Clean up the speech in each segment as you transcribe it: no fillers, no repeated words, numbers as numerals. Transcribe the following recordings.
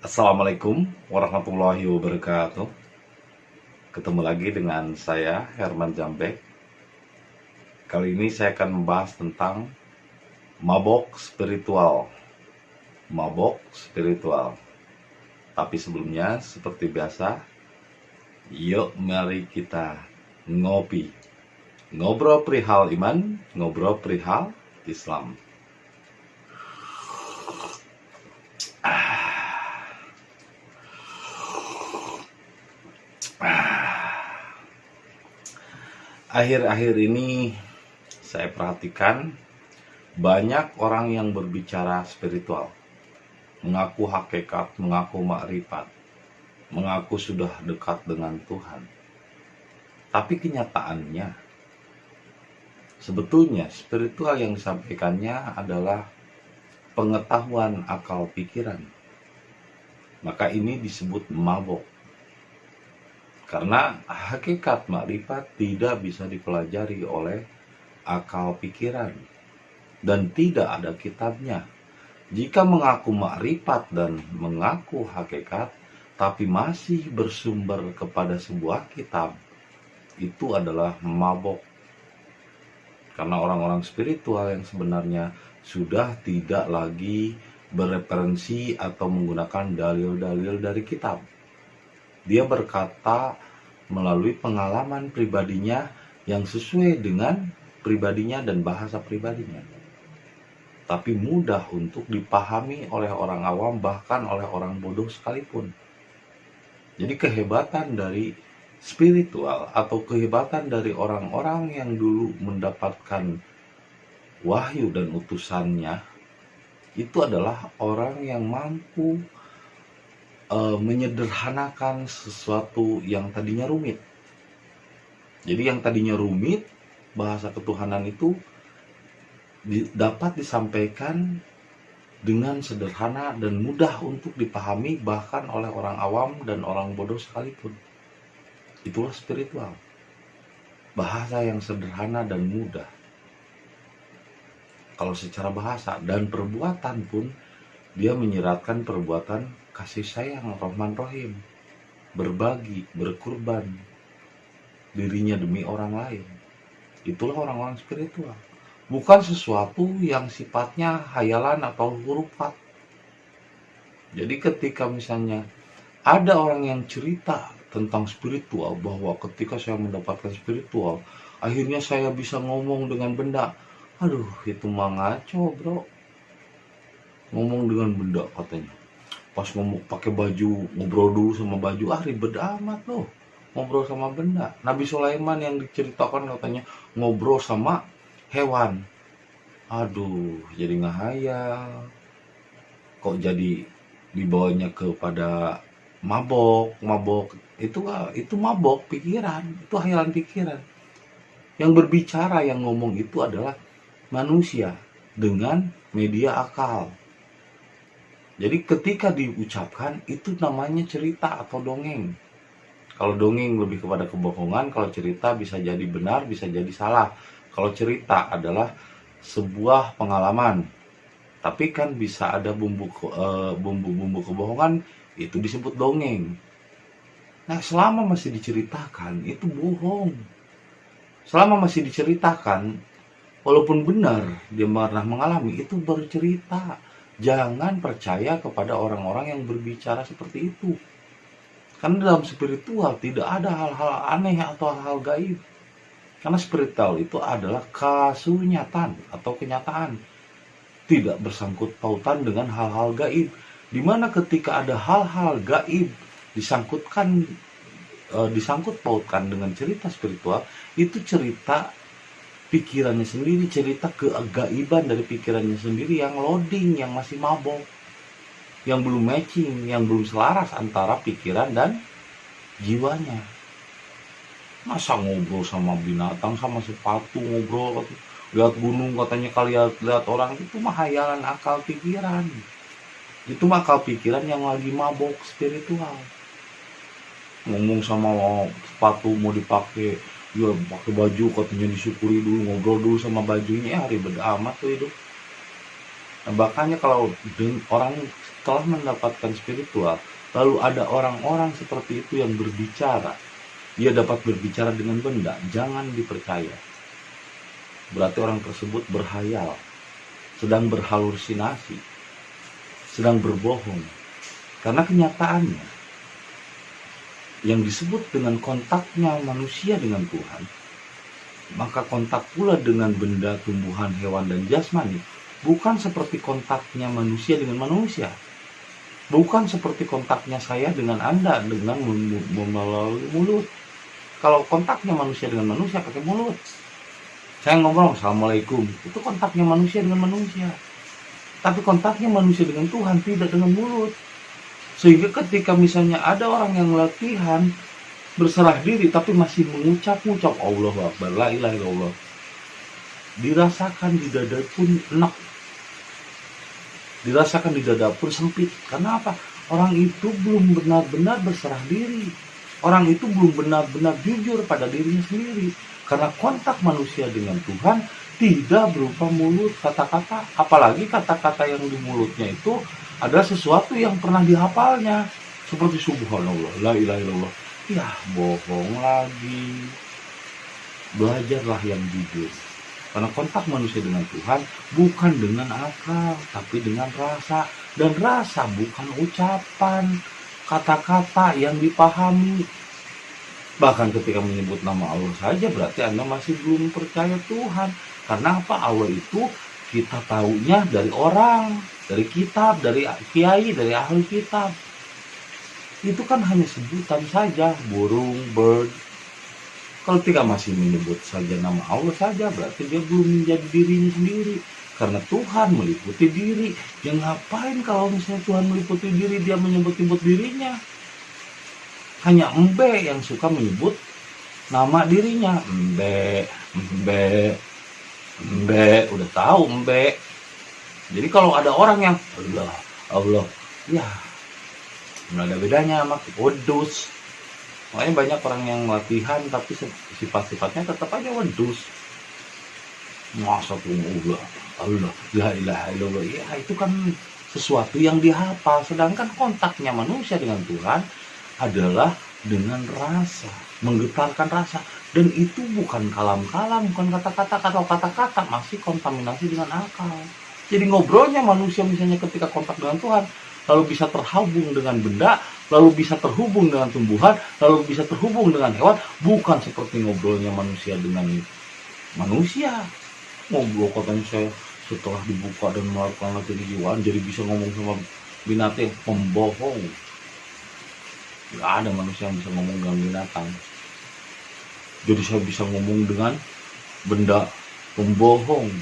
Assalamualaikum warahmatullahi wabarakatuh. Ketemu lagi dengan saya Herman Jambek. Kali ini saya akan membahas tentang mabok spiritual. Mabok spiritual. Tapi sebelumnya seperti biasa, yuk mari kita ngopi. Ngobrol perihal iman, ngobrol perihal Islam. Akhir-akhir ini saya perhatikan banyak orang yang berbicara spiritual, mengaku hakikat, mengaku makrifat, mengaku sudah dekat dengan Tuhan. Tapi kenyataannya, sebetulnya spiritual yang disampaikannya adalah pengetahuan akal pikiran. Maka ini disebut mabok. Karena hakikat makrifat tidak bisa dipelajari oleh akal pikiran dan tidak ada kitabnya. Jika mengaku makrifat dan mengaku hakikat tapi masih bersumber kepada sebuah kitab, itu adalah mabok. Karena orang-orang spiritual yang sebenarnya sudah tidak lagi bereferensi atau menggunakan dalil-dalil dari kitab. Dia berkata melalui pengalaman pribadinya yang sesuai dengan pribadinya dan bahasa pribadinya. Tapi mudah untuk dipahami oleh orang awam, bahkan oleh orang bodoh sekalipun. Jadi kehebatan dari spiritual atau kehebatan dari orang-orang yang dulu mendapatkan wahyu dan utusannya, itu adalah orang yang mampu menyederhanakan sesuatu yang tadinya rumit. Jadi yang tadinya rumit, bahasa ketuhanan itu dapat disampaikan dengan sederhana dan mudah untuk dipahami bahkan oleh orang awam dan orang bodoh sekalipun. Itulah spiritual. Bahasa yang sederhana dan mudah. Kalau secara bahasa dan perbuatan pun, dia menyiratkan perbuatan kasih sayang, Rahman Rahim, berbagi, berkurban dirinya demi orang lain. Itulah orang-orang spiritual. Bukan sesuatu yang sifatnya hayalan atau hurufat. Jadi ketika misalnya ada orang yang cerita tentang spiritual, bahwa ketika saya mendapatkan spiritual, akhirnya saya bisa ngomong dengan benda. Aduh, itu mah ngaco, bro. Ngomong dengan benda katanya. Pas ngomong pakai baju, ngobrol dulu sama baju, ribet amat loh ngobrol sama benda. Nabi Sulaiman yang diceritakan katanya ngobrol sama hewan. Aduh, jadi ngahayal. Kok jadi dibawanya kepada mabok itu mabok pikiran, itu hayalan pikiran. Yang berbicara, yang ngomong itu adalah manusia dengan media akal. Jadi ketika diucapkan itu namanya cerita atau dongeng. Kalau dongeng lebih kepada kebohongan, kalau cerita bisa jadi benar, bisa jadi salah. Kalau cerita adalah sebuah pengalaman, tapi kan bisa ada bumbu-bumbu kebohongan, itu disebut dongeng. Nah, selama masih diceritakan itu bohong. Selama masih diceritakan, walaupun benar dia pernah mengalami, itu baru cerita. Jangan percaya kepada orang-orang yang berbicara seperti itu. Karena dalam spiritual tidak ada hal-hal aneh atau hal-hal gaib. Karena spiritual itu adalah kasunyatan atau kenyataan. Tidak bersangkut pautan dengan hal-hal gaib. Dimana ketika ada hal-hal gaib disangkut pautkan dengan cerita spiritual, itu cerita pikirannya sendiri, cerita keagaiban dari pikirannya sendiri yang loading, yang masih mabok, yang belum matching, yang belum selaras antara pikiran dan jiwanya. Masa ngobrol sama binatang, sama sepatu, ngobrol lihat gunung katanya kali lihat orang, itu mah hayalan akal pikiran. Itu mah akal pikiran yang lagi mabok spiritual. Ngomong sama sepatu mau dipakai, ya pakai baju katanya disyukuri dulu, ngobrol dulu sama bajunya, ribet amat tuh hidup. Nah, makanya kalau orang setelah mendapatkan spiritual, lalu ada orang-orang seperti itu yang berbicara, dia dapat berbicara dengan benda, jangan dipercaya. Berarti orang tersebut berhayal, sedang berhalusinasi, sedang berbohong. Karena kenyataannya, yang disebut dengan kontaknya manusia dengan Tuhan, maka kontak pula dengan benda, tumbuhan, hewan, dan jasmani bukan seperti kontaknya manusia dengan manusia. Bukan seperti kontaknya saya dengan Anda dengan melalui mulut. Kalau kontaknya manusia dengan manusia pakai mulut. Saya ngomong Assalamualaikum, itu kontaknya manusia dengan manusia. Tapi kontaknya manusia dengan Tuhan tidak dengan mulut. Sehingga ketika misalnya ada orang yang latihan berserah diri tapi masih mengucap-ngucap Allahu Akbar, la ilaha illallah, dirasakan di dada pun enak, dirasakan di dada pun sempit. Karena apa? Orang itu belum benar-benar berserah diri, orang itu belum benar-benar jujur pada dirinya sendiri. Karena kontak manusia dengan Tuhan tidak berupa mulut, kata-kata, apalagi kata-kata yang di mulutnya itu adalah sesuatu yang pernah dihafalnya, seperti subhanallah, la ilaha illallah. Ya, bohong lagi. Belajarlah yang jujur. Karena kontak manusia dengan Tuhan bukan dengan akal, tapi dengan rasa. Dan rasa bukan ucapan, kata-kata yang dipahami. Bahkan ketika menyebut nama Allah saja berarti Anda masih belum percaya Tuhan. Karena apa? Allah itu kita taunya dari orang, dari kitab, dari kiai, dari ahli kitab. Itu kan hanya sebutan saja, burung, bird. Kalau tidak masih menyebut saja nama Allah saja, berarti dia belum menjadi dirinya sendiri. Karena Tuhan meliputi diri. Yang ngapain kalau misalnya Tuhan meliputi diri, dia menyebut-nyebut dirinya? Hanya embe yang suka menyebut nama dirinya. Embe, udah tahu embe. Jadi kalau ada orang yang Allah, ya, nggak ada bedanya sama wedus. Makanya banyak orang yang latihan tapi sifat-sifatnya tetap aja wedus. Masa tuh Allah, la ilaha illallah. Ya itu kan sesuatu yang dihafal. Sedangkan kontaknya manusia dengan Tuhan adalah dengan rasa, menggetarkan rasa. Dan itu bukan kalam-kalam, bukan kata-kata. Kalau kata-kata masih kontaminasi dengan akal. Jadi ngobrolnya manusia misalnya ketika kontak dengan Tuhan, lalu bisa terhubung dengan benda, lalu bisa terhubung dengan tumbuhan, lalu bisa terhubung dengan hewan, bukan seperti ngobrolnya manusia dengan manusia. Ngobrol katanya saya setelah dibuka dan melakukan latihan kejiwaan jadi bisa ngomong sama binatang, pembohong. Gak ada manusia yang bisa ngomong dengan binatang. Jadi saya bisa ngomong dengan benda, pembohong.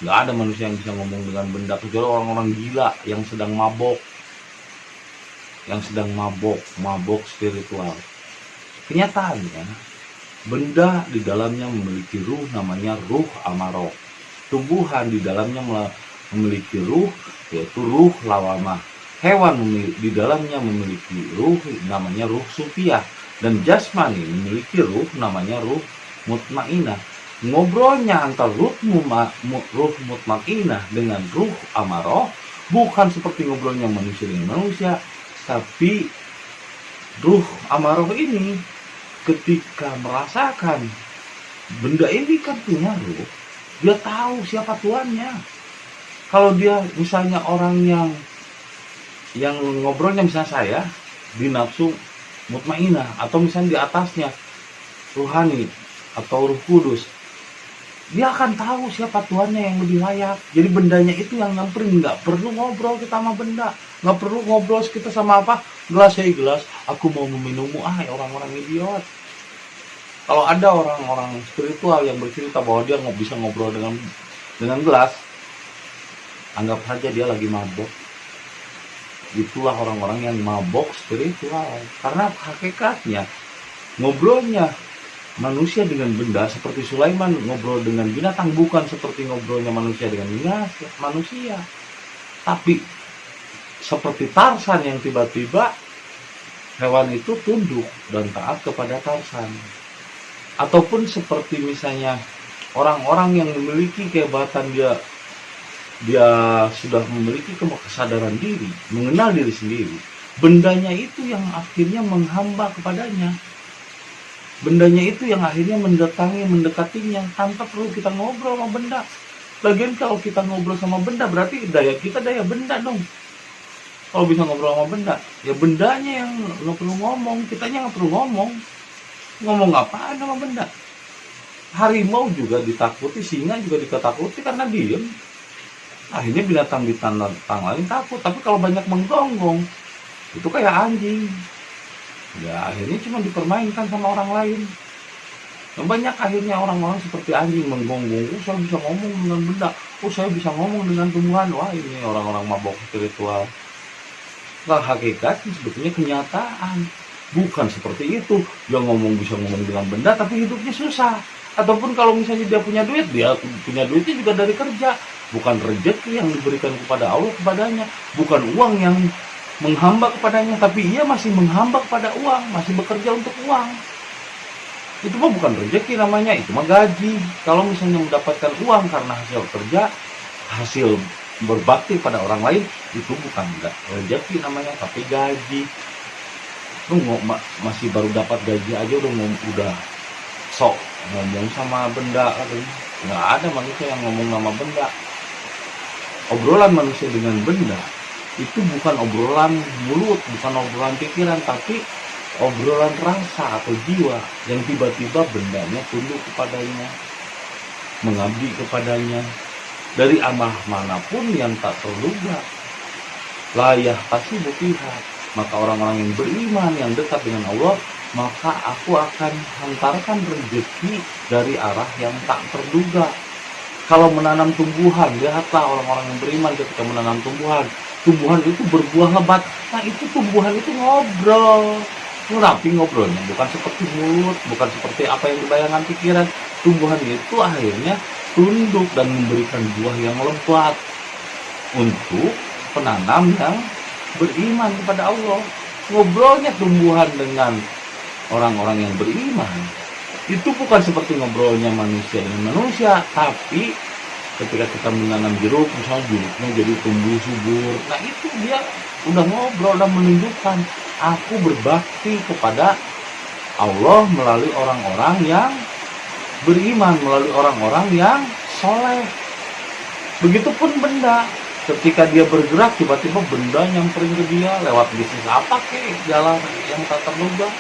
Gak ada manusia yang bisa ngomong dengan benda kecuali orang-orang gila yang sedang mabok. Yang sedang mabok spiritual. Kenyataannya, benda di dalamnya memiliki ruh, namanya ruh amarah. Tumbuhan di dalamnya memiliki ruh, yaitu ruh lawamah. Hewan di dalamnya memiliki ruh, namanya ruh sufiah. Dan jasmani memiliki ruh, namanya ruh mutmainah. Ngobrolnya antara ruh mutmainah dengan ruh amarah bukan seperti ngobrolnya manusia dengan manusia, tapi ruh amarah ini ketika merasakan benda ini kan punya ruh, dia tahu siapa tuannya. Kalau dia misalnya orang yang ngobrolnya misalnya saya di nafsu mutmainah, atau misalnya di atasnya ruhani atau ruh kudus, dia akan tahu siapa tuannya yang lebih layak. Jadi bendanya itu yang nyamperin. Nggak perlu ngobrol kita sama benda, nggak perlu ngobrol kita sama apa, gelas ya gelas, aku mau meminummu. Orang-orang idiot. Kalau ada orang-orang spiritual yang bercerita bahwa dia nggak bisa ngobrol dengan gelas, anggap saja dia lagi mabok. Itulah orang-orang yang mabok spiritual. Karena hakikatnya ngobrolnya manusia dengan benda seperti Sulaiman ngobrol dengan binatang, bukan seperti ngobrolnya manusia dengan manusia. Tapi seperti Tarsan yang tiba-tiba hewan itu tunduk dan taat kepada Tarsan. Ataupun seperti misalnya orang-orang yang memiliki kehebatan, dia dia sudah memiliki kesadaran diri, mengenal diri sendiri, bendanya itu yang akhirnya menghamba kepadanya. Bendanya itu yang akhirnya mendekatinya tanpa perlu kita ngobrol sama benda. Lagian kalau kita ngobrol sama benda berarti daya kita daya benda dong. Kalau bisa ngobrol sama benda, ya bendanya yang nggak perlu ngomong, kitanya nggak perlu ngomong. Ngomong apaan sama benda? Harimau juga ditakuti, singa juga ditakuti karena diem. Akhirnya binatang-binatang lain takut. Tapi kalau banyak menggonggong, itu kayak anjing. Ya akhirnya cuma dipermainkan sama orang lain. Banyak akhirnya orang-orang seperti anjing menggonggong. Oh saya bisa ngomong dengan benda. Oh saya bisa ngomong dengan tumbuhan. Wah ini orang-orang mabok spiritual. Nah hakikatnya sebetulnya kenyataan. Bukan seperti itu. Dia bisa ngomong dengan benda tapi hidupnya susah. Ataupun kalau misalnya dia punya duitnya juga dari kerja. Bukan rezeki yang diberikan kepada Allah kepadanya. Bukan uang yang menghamba kepadanya. Tapi ia masih menghamba kepada uang. Masih bekerja untuk uang. Itu mah bukan rezeki namanya, itu mah gaji. Kalau misalnya mendapatkan uang karena hasil kerja, hasil berbakti pada orang lain, itu bukan rezeki namanya, tapi gaji. Lu masih baru dapat gaji aja udah sok ngomong sama benda katanya. Nggak ada manusia yang ngomong sama benda. Obrolan manusia dengan benda itu bukan obrolan mulut, bukan obrolan pikiran, tapi obrolan rasa atau jiwa yang tiba-tiba bendanya tunduk kepadanya, mengabdi kepadanya dari amal manapun yang tak terduga. Layah kasih pihak. Maka orang-orang yang beriman, yang dekat dengan Allah, maka aku akan hantarkan rezeki dari arah yang tak terduga. Kalau menanam tumbuhan, lihatlah orang-orang yang beriman ketika menanam tumbuhan itu berbuah lebat. Nah itu tumbuhan itu ngobrol. Tapi ngobrolnya bukan seperti mulut, bukan seperti apa yang dibayangkan pikiran. Tumbuhan itu akhirnya tunduk dan memberikan buah yang lebat untuk penanam yang beriman kepada Allah. Ngobrolnya tumbuhan dengan orang-orang yang beriman itu bukan seperti ngobrolnya manusia dengan manusia, tapi ketika kita menanam jeruk, misalnya jeruknya jadi tumbuh subur, nah itu dia udah ngobrol dan menunjukkan aku berbakti kepada Allah melalui orang-orang yang beriman, melalui orang-orang yang soleh. Begitupun benda, ketika dia bergerak tiba-tiba benda nyamperin ke dia lewat bisnis apa kek, jalan yang tak terduga.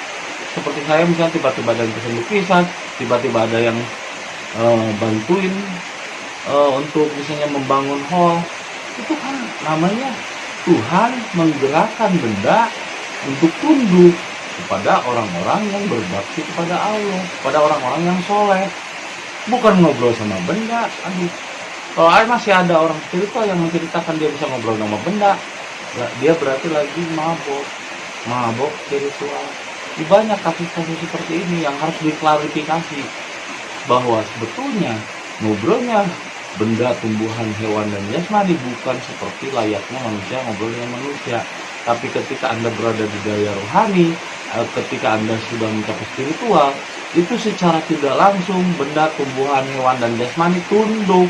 Seperti saya misalnya tiba-tiba ada yang pesen lukisan, tiba-tiba ada yang bantuin untuk misalnya membangun hall. Itu kan namanya Tuhan menggerakkan benda untuk tunduk kepada orang-orang yang berbakti kepada Allah, kepada orang-orang yang soleh. Bukan ngobrol sama benda. Aduh, kalau masih ada orang spiritual yang menceritakan dia bisa ngobrol sama benda, dia berarti lagi mabok spiritual. Banyak kasus-kasus seperti ini yang harus diklarifikasi bahwa sebetulnya ngobrolnya benda, tumbuhan, hewan, dan jasmani bukan seperti layaknya manusia ngobrol dengan manusia. Tapi ketika Anda berada di daya rohani, ketika Anda sudah mencapai spiritual, itu secara tidak langsung benda, tumbuhan, hewan, dan jasmani tunduk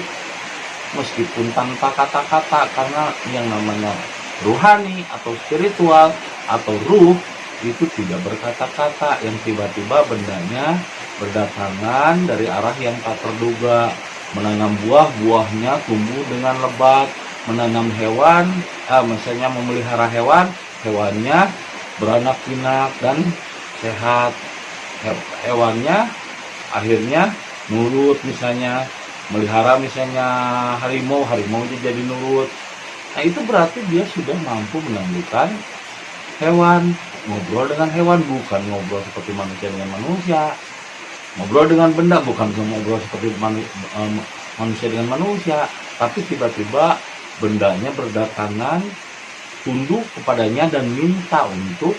meskipun tanpa kata-kata, karena yang namanya rohani atau spiritual atau ruh itu tidak berkata-kata, yang tiba-tiba bendanya berdatangan dari arah yang tak terduga, menanam buahnya tumbuh dengan lebat, menanam hewan, misalnya memelihara hewannya beranak pinak dan sehat, hewannya akhirnya nurut, misalnya melihara misalnya harimau jadi nurut. Nah itu berarti dia sudah mampu menandukan hewan. Ngobrol dengan hewan bukan ngobrol seperti manusia dengan manusia. Ngobrol dengan benda bukan ngobrol seperti manusia dengan manusia. Tapi tiba-tiba bendanya berdatangan, tunduk kepadanya dan minta untuk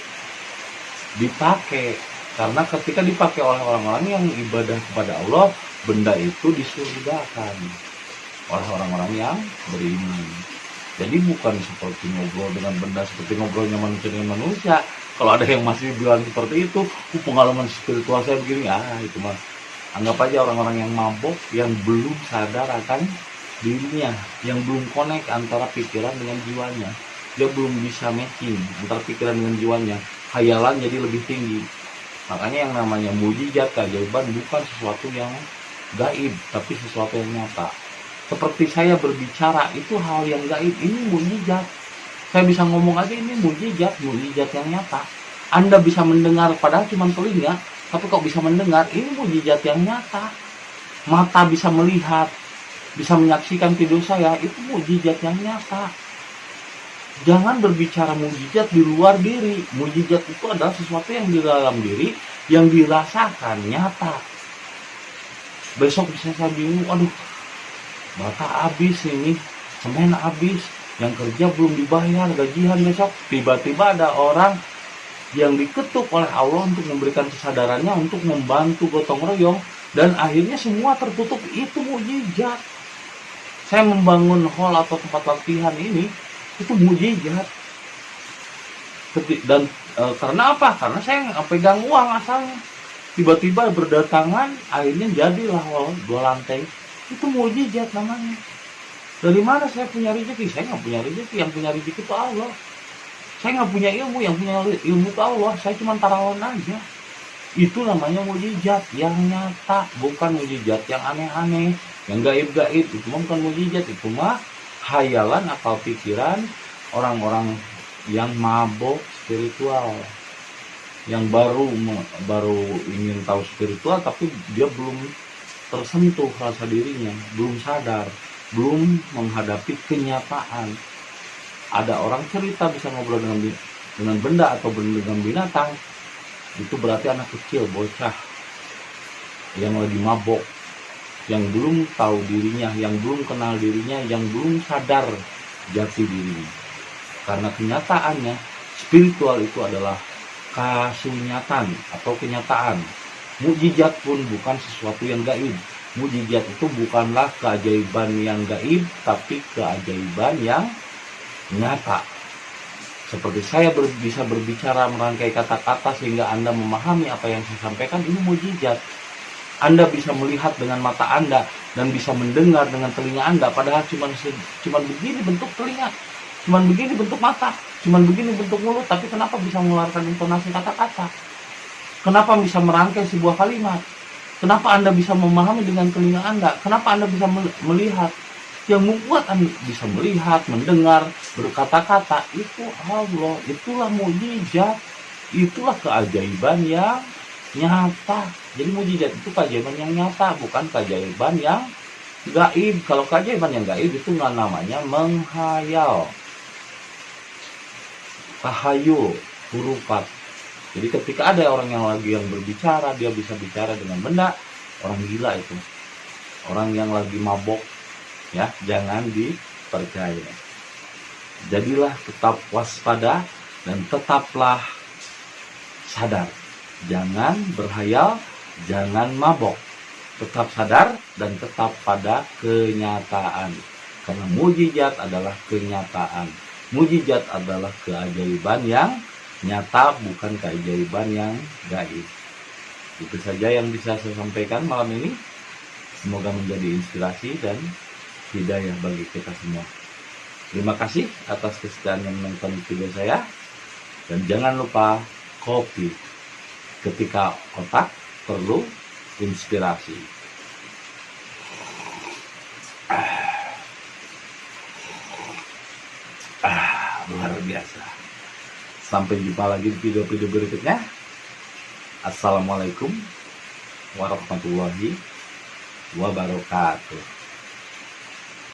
dipakai. Karena ketika dipakai oleh orang-orang yang ibadah kepada Allah, benda itu disurgakan oleh orang-orang yang beriman. Jadi bukan seperti ngobrol dengan benda seperti ngobrolnya manusia dengan manusia. Kalau ada yang masih bilang seperti itu, pengalaman spiritual saya begini, itu mah anggap aja orang-orang yang mabok yang belum sadar akan dirinya, yang belum connect antara pikiran dengan jiwanya. Dia belum bisa matching antara pikiran dengan jiwanya. Khayalan jadi lebih tinggi. Makanya yang namanya mujizat, keajaiban bukan sesuatu yang gaib, tapi sesuatu yang nyata. Seperti saya berbicara, itu hal yang gaib, ini mujizat. Saya bisa ngomong aja, ini mujizat yang nyata. Anda bisa mendengar, padahal cuma telinga, tapi kok bisa mendengar, ini mujizat yang nyata. Mata bisa melihat, bisa menyaksikan video saya, itu mujizat yang nyata. Jangan berbicara mujizat di luar diri. Mujizat itu adalah sesuatu yang di dalam diri, yang dirasakan nyata. Besok bisa saya bingung, aduh, bata habis ini, semen habis, yang kerja belum dibayar gajian besok. Tiba-tiba ada orang yang diketuk oleh Allah untuk memberikan kesadarannya, untuk membantu gotong royong, dan akhirnya semua tertutup. Itu mujizat. Saya membangun hall atau tempat latihan ini, itu mujizat. Dan karena apa? Karena saya nggak pegang uang asalnya. Tiba-tiba berdatangan, akhirnya jadilah hall 2 lantai. Itu mujizat namanya. Dari mana saya punya rezeki? Saya nggak punya rezeki. Yang punya rezeki itu Allah. Saya nggak punya ilmu. Yang punya ilmu itu Allah. Saya cuma tarawan aja. Itu namanya mujizat yang nyata, bukan mujizat yang aneh-aneh, yang gaib-gaib. Itu bukan mujizat, itu mah hayalan akal pikiran orang-orang yang mabok spiritual, yang baru ingin tahu spiritual, tapi dia belum tersentuh rasa dirinya, belum sadar, belum menghadapi kenyataan. Ada orang cerita bisa ngobrol dengan benda atau dengan binatang, itu berarti anak kecil, bocah yang lagi mabok, yang belum tahu dirinya, yang belum kenal dirinya, yang belum sadar jati dirinya. Karena kenyataannya, spiritual itu adalah kasunyatan atau kenyataan. Mujizat pun bukan sesuatu yang gaib. Mujizat itu bukanlah keajaiban yang gaib, tapi keajaiban yang nyata. Seperti saya bisa berbicara merangkai kata-kata sehingga Anda memahami apa yang saya sampaikan, ini mujizat. Anda bisa melihat dengan mata Anda dan bisa mendengar dengan telinga Anda, padahal cuma begini bentuk telinga, cuma begini bentuk mata, cuma begini bentuk mulut, tapi kenapa bisa mengeluarkan intonasi kata-kata? Kenapa bisa merangkai sebuah kalimat? Kenapa Anda bisa memahami dengan telinga Anda? Kenapa Anda bisa melihat? Yang membuat Anda bisa melihat, mendengar, berkata-kata, itu Allah. Itulah mujizat. Itulah keajaiban yang nyata. Jadi mujizat itu keajaiban yang nyata, bukan keajaiban yang gaib. Kalau keajaiban yang gaib itu nggak namanya menghayal. Tahayul, hurupat. Jadi ketika ada orang yang berbicara, dia bisa bicara dengan benda, orang gila itu. Orang yang lagi mabok, ya, jangan dipercaya. Jadilah tetap waspada dan tetaplah sadar. Jangan berhayal, jangan mabok. Tetap sadar dan tetap pada kenyataan. Karena mujizat adalah kenyataan. Mujizat adalah keajaiban yang nyata, bukan keajaiban yang gaib. Itu saja yang bisa saya sampaikan malam ini. Semoga menjadi inspirasi dan hidayah bagi kita semua. Terima kasih atas kesediaan yang menonton video saya. Dan jangan lupa kopi. Ketika otak perlu inspirasi. Luar biasa. Sampai jumpa lagi di video-video berikutnya. Assalamualaikum warahmatullahi wabarakatuh.